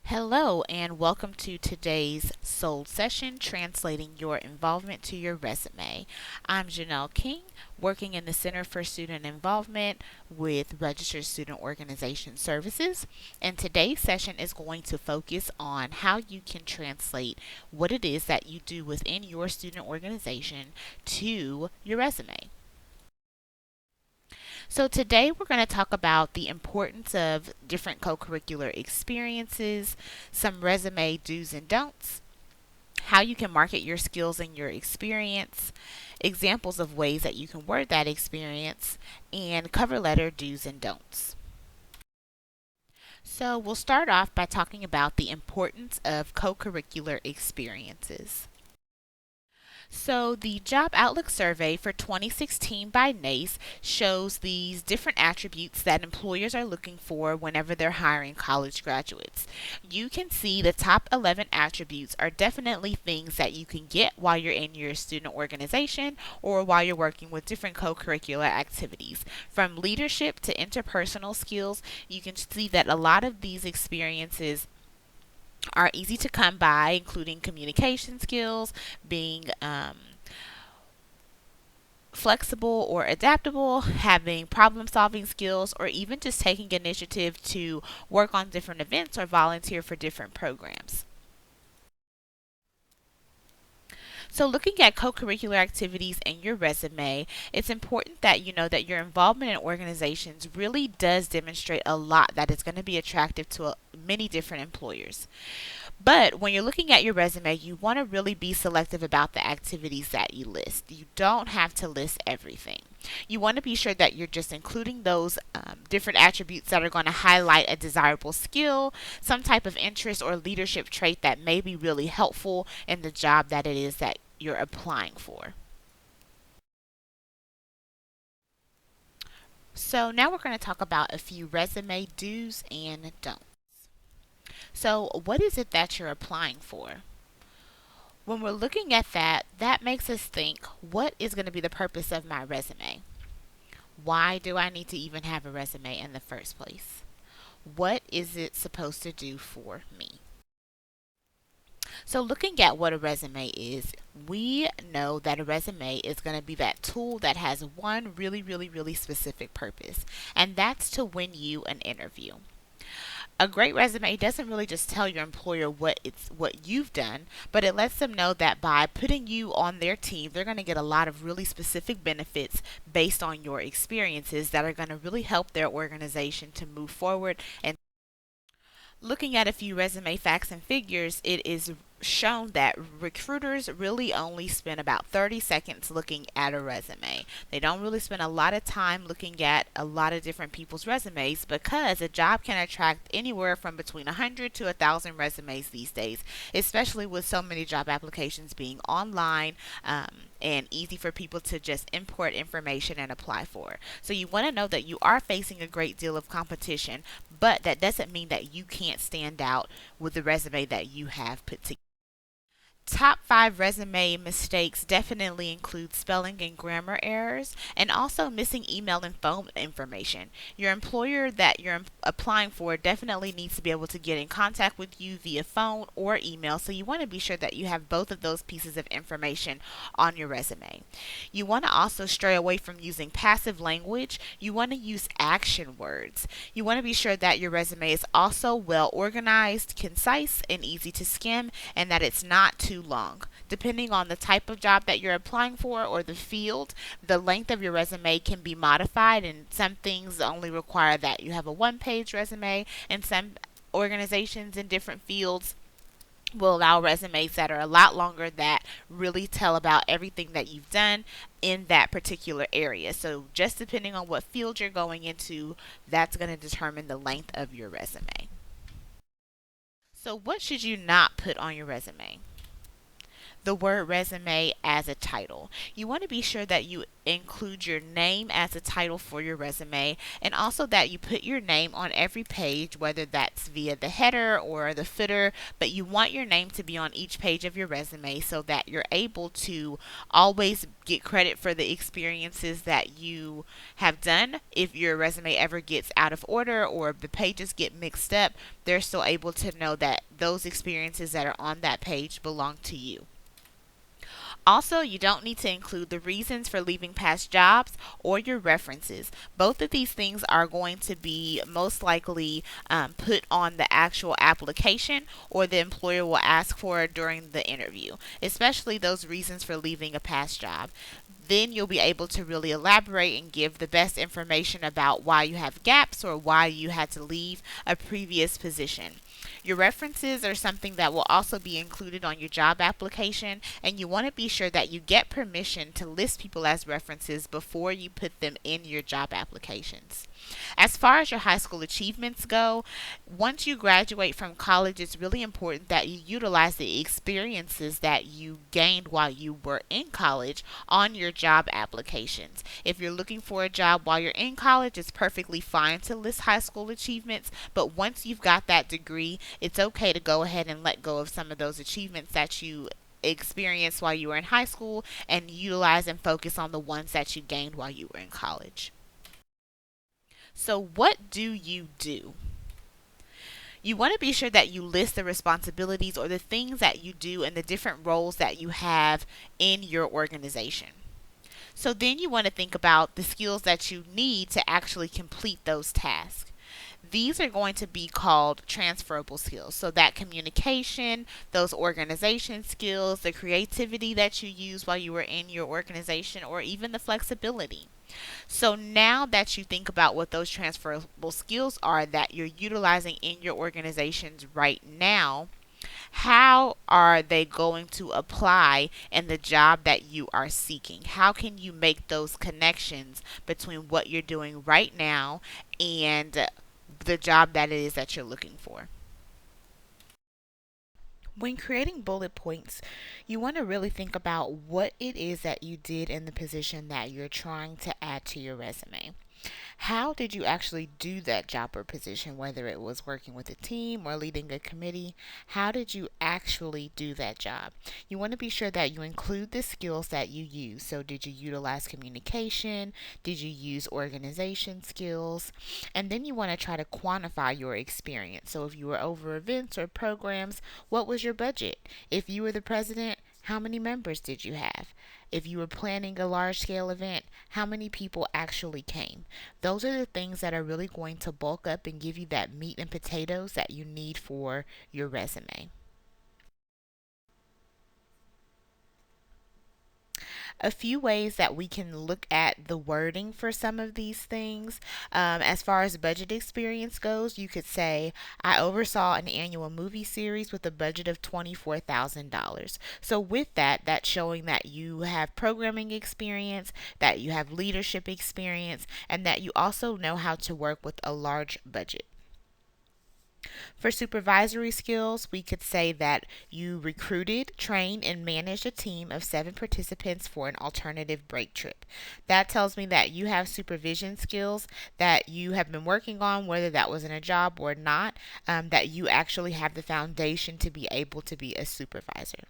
Hello, and welcome to today's Soul Session, translating your involvement to your resume. I'm Janelle King, working in the Center for Student Involvement with Registered Student Organization Services. And today's session is going to focus on how you can translate what it is that you do within your student organization to your resume. So, today we're going to talk about the importance of different co curricular experiences, some resume do's and don'ts, how you can market your skills and your experience, examples of ways that you can word that experience, and cover letter do's and don'ts. So, we'll start off by talking about the importance of co curricular experiences. So, the Job Outlook survey for 2016 by NACE shows these different attributes that employers are looking for whenever they're hiring college graduates. You can see the top 11 attributes are definitely things that you can get while you're in your student organization or while you're working with different co curricular activities. From leadership to interpersonal skills, you can see that a lot of these experiences are easy to come by, including communication skills, being flexible or adaptable, having problem solving skills, or even just taking initiative to work on different events or volunteer for different programs. So, looking at co curricular activities in your resume, it's important that you know that your involvement in organizations really does demonstrate a lot that is going to be attractive to many different employers. But when you're looking at your resume, you want to really be selective about the activities that you list. You don't have to list everything. You want to be sure that you're just including those different attributes that are going to highlight a desirable skill, some type of interest or leadership trait that may be really helpful in the job that it is that you're applying for. So now we're going to talk about a few resume do's and don'ts. So, what is it that you're applying for? When we're looking at that, that makes us think, what is going to be the purpose of my resume? Why do I need to even have a resume in the first place? What is it supposed to do for me? So, looking at what a resume is, we know that a resume is going to be that tool that has one really specific purpose, and that's to win you an interview. A great resume doesn't really just tell your employer what you've done, but it lets them know that by putting you on their team, they're going to get a lot of really specific benefits based on your experiences that are going to really help their organization to move forward. And looking at a few resume facts and figures, it is shown that recruiters really only spend about 30 seconds looking at a resume. They don't really spend a lot of time looking at a lot of different people's resumes because a job can attract anywhere from between 100 to 1,000 resumes these days, especially with so many job applications being online and easy for people to just import information and apply for. So you want to know that you are facing a great deal of competition, but that doesn't mean that you can't stand out with the resume that you have put together. Top 5 resume mistakes definitely include spelling and grammar errors and also missing email and phone information. Your employer that you're applying for definitely needs to be able to get in contact with you via phone or email, so you want to be sure that you have both of those pieces of information on your resume. You want to also stray away from using passive language. You want to use action words. You want to be sure that your resume is also well organized, concise, and easy to skim, and that it's not too long. Depending on the type of job that you're applying for or the field, the length of your resume can be modified, and some things only require that you have a one-page resume, and some organizations in different fields will allow resumes that are a lot longer that really tell about everything that you've done in that particular area. So, just depending on what field you're going into, that's going to determine the length of your resume. So, what should you not put on your resume? the word resume as a title. You want to be sure that you include your name as a title for your resume, and also that you put your name on every page, whether that's via the header or the footer, but you want your name to be on each page of your resume so that you're able to always get credit for the experiences that you have done. If your resume ever gets out of order or the pages get mixed up, they're still able to know that those experiences that are on that page belong to you. Also, you don't need to include the reasons for leaving past jobs or your references. Both of these things are going to be most likely put on the actual application, or the employer will ask for it during the interview, especially those reasons for leaving a past job. Then you'll be able to really elaborate and give the best information about why you have gaps or why you had to leave a previous position. Your references are something that will also be included on your job application, and you want to be sure that you get permission to list people as references before you put them in your job applications. As far as your high school achievements go, once you graduate from college, it's really important that you utilize the experiences that you gained while you were in college on your job applications. If you're looking for a job while you're in college, it's perfectly fine to list high school achievements, but once you've got that degree, it's okay to go ahead and let go of some of those achievements that you experienced while you were in high school and utilize and focus on the ones that you gained while you were in college. So, what do you do? You want to be sure that you list the responsibilities or the things that you do and the different roles that you have in your organization. So, then you want to think about the skills that you need to actually complete those tasks. These are going to be called transferable skills. So, that communication, those organization skills, the creativity that you use while you were in your organization, or even the flexibility. So now that you think about what those transferable skills are that you're utilizing in your organizations right now, how are they going to apply in the job that you are seeking? How can you make those connections between what you're doing right now and the job that it is that you're looking for? When creating bullet points, you want to really think about what it is that you did in the position that you're trying to add to your resume. How did you actually do that job or position, whether it was working with a team or leading a committee? How did you actually do that job? You want to be sure that you include the skills that you use. So, did you utilize communication? Did you use organization skills? And then you want to try to quantify your experience. So, if you were over events or programs, what was your budget? If you were the president, how many members did you have? If you were planning a large scale event, how many people actually came? Those are the things that are really going to bulk up and give you that meat and potatoes that you need for your resume. A few ways that we can look at the wording for some of these things. As far as budget experience goes, you could say, I oversaw an annual movie series with a budget of $24,000. So, with that, that's showing that you have programming experience, that you have leadership experience, and that you also know how to work with a large budget. For supervisory skills, we could say that you recruited, trained, and managed a team of 7 participants for an alternative break trip. That tells me that you have supervision skills that you have been working on, whether that was in a job or not, that you actually have the foundation to be able to be a supervisor.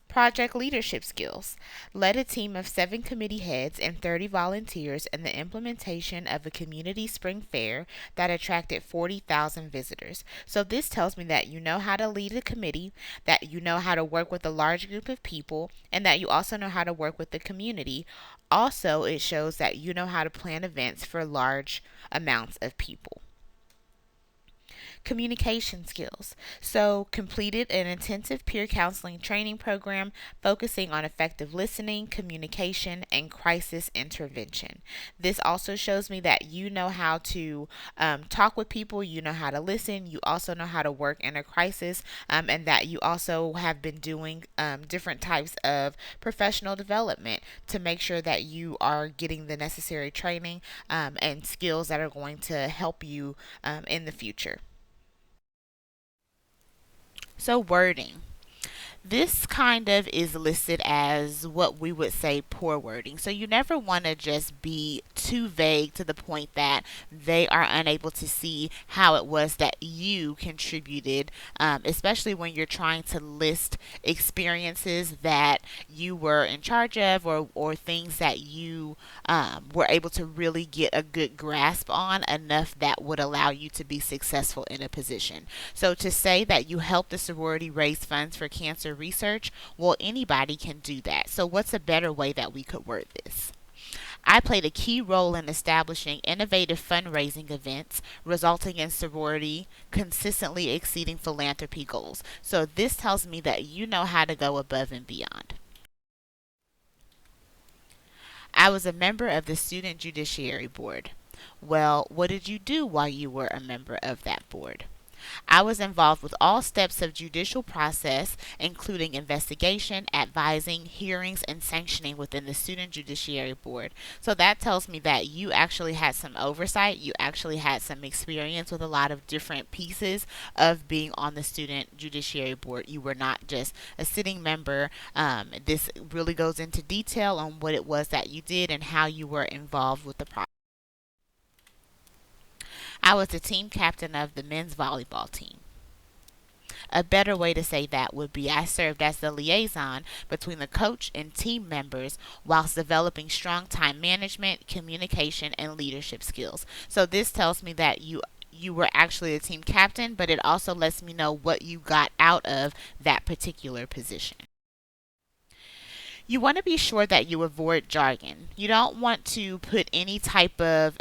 Project leadership skills. Led a team of 7 committee heads and 30 volunteers in the implementation of a community spring fair that attracted 40,000 visitors. So, this tells me that you know how to lead a committee, that you know how to work with a large group of people, and that you also know how to work with the community. Also, it shows that you know how to plan events for large amounts of people. Communication skills. So, completed an intensive peer counseling training program focusing on effective listening, communication, and crisis intervention. This also shows me that you know how to talk with people, you know how to listen, you also know how to work in a crisis, and that you also have been doing different types of professional development to make sure that you are getting the necessary training and skills that are going to help you in the future. So, wording. This kind of is listed as what we would say poor wording. So you never want to just be too vague to the point that they are unable to see how it was that you contributed, especially when you're trying to list experiences that you were in charge of, or things that you were able to really get a good grasp on, enough that would allow you to be successful in a position. So to say that you helped the sorority raise funds for cancer research, well, anybody can do that. So what's a better way that we could word this? I played a key role in establishing innovative fundraising events, resulting in sorority consistently exceeding philanthropy goals. So this tells me that you know how to go above and beyond. I was a member of the Student Judiciary Board. Well, what did you do while you were a member of that board? I was involved with all steps of judicial process, including investigation, advising, hearings, and sanctioning within the Student Judiciary Board. So that tells me that you actually had some oversight. You actually had some experience with a lot of different pieces of being on the Student Judiciary Board. You were not just a sitting member. This really goes into detail on what it was that you did and how you were involved with the process. I was the team captain of the men's volleyball team. A better way to say that would be I served as the liaison between the coach and team members whilst developing strong time management, communication, and leadership skills. So this tells me that you were actually a team captain, but it also lets me know what you got out of that particular position. You want to be sure that you avoid jargon. You don't want to put any type of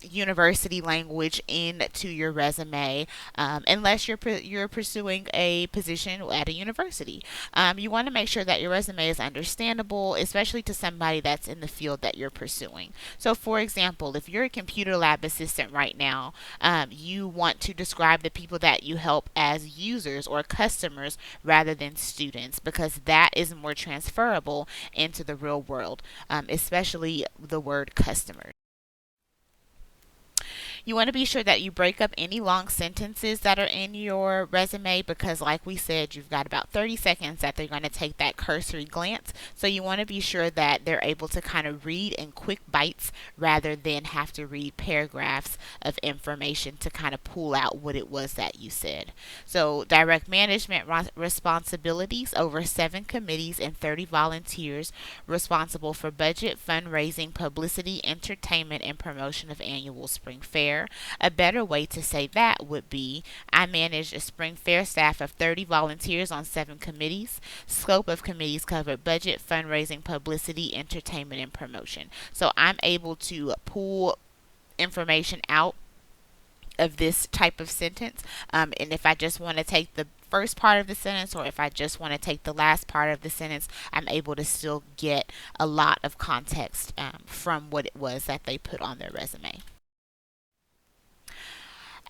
university language into your resume, unless you're pursuing a position at a university. You want to make sure that your resume is understandable, especially to somebody that's in the field that you're pursuing. So, for example, if you're a computer lab assistant right now, you want to describe the people that you help as users or customers rather than students, because that is more transferable into the real world, especially the word customer. You want to be sure that you break up any long sentences that are in your resume, because, like we said, you've got about 30 seconds that they're going to take that cursory glance. So you want to be sure that they're able to kind of read in quick bites rather than have to read paragraphs of information to kind of pull out what it was that you said. So, direct management responsibilities over 7 committees and 30 volunteers responsible for budget, fundraising, publicity, entertainment, and promotion of annual spring fair. A better way to say that would be I managed a spring fair staff of 30 volunteers on 7 committees. Scope of committees covered budget, fundraising, publicity, entertainment, and promotion. So I'm able to pull information out of this type of sentence. And if I just want to take the first part of the sentence, or if I just want to take the last part of the sentence, I'm able to still get a lot of context from what it was that they put on their resume.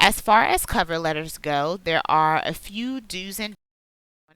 As far as cover letters go, there are a few do's and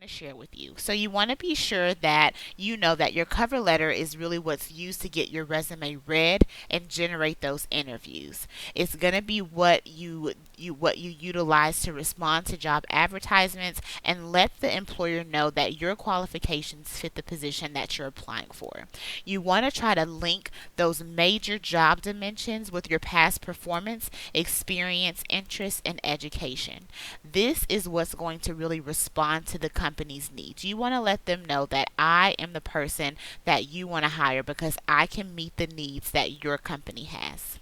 to share with you. So you want to be sure that you know that your cover letter is really what's used to get your resume read and generate those interviews. It's going to be what you utilize to respond to job advertisements and let the employer know that your qualifications fit the position that you're applying for. You want to try to link those major job dimensions with your past performance, experience, interests, and education. This is what's going to really respond to the company's needs. You want to let them know that I am the person that you want to hire because I can meet the needs that your company has.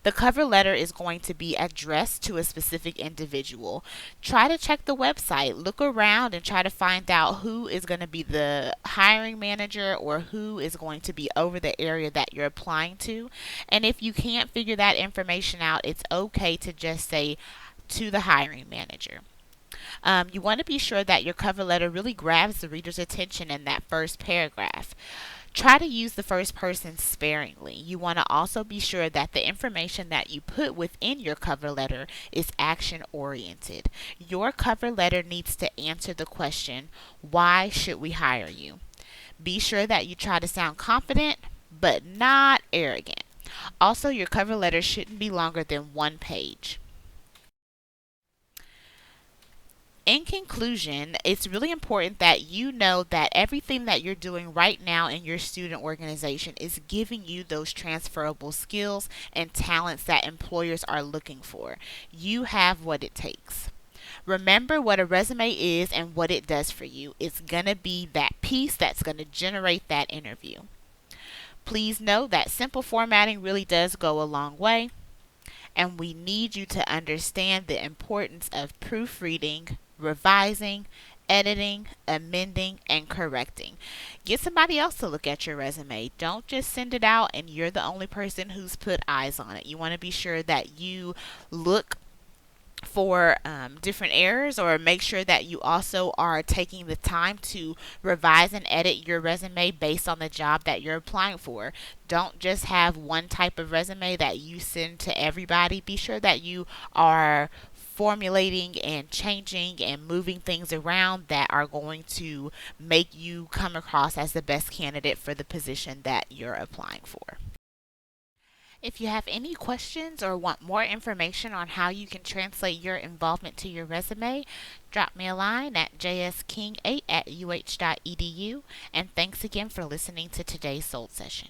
The cover letter is going to be addressed to a specific individual. Try to check the website, look around, and try to find out who is going to be the hiring manager or who is going to be over the area that you're applying to. And if you can't figure that information out, it's okay to just say to the hiring manager. You want to be sure that your cover letter really grabs the reader's attention in that first paragraph. Try to use the first person sparingly. You want to also be sure that the information that you put within your cover letter is action oriented. Your cover letter needs to answer the question, why should we hire you? Be sure that you try to sound confident but not arrogant. Also, your cover letter shouldn't be longer than 1 page. In conclusion, it's really important that you know that everything that you're doing right now in your student organization is giving you those transferable skills and talents that employers are looking for. You have what it takes. Remember what a resume is and what it does for you. It's going to be that piece that's going to generate that interview. Please know that simple formatting really does go a long way, and we need you to understand the importance of proofreading, revising, editing, amending, and correcting. Get somebody else to look at your resume. Don't just send it out and you're the only person who's put eyes on it. You want to be sure that you look for different errors, or make sure that you also are taking the time to revise and edit your resume based on the job that you're applying for. Don't just have one type of resume that you send to everybody. Be sure that you are formulating and changing and moving things around that are going to make you come across as the best candidate for the position that you're applying for. If you have any questions or want more information on how you can translate your involvement to your resume, drop me a line at jsking8@uh.edu. And thanks again for listening to today's Sold Session.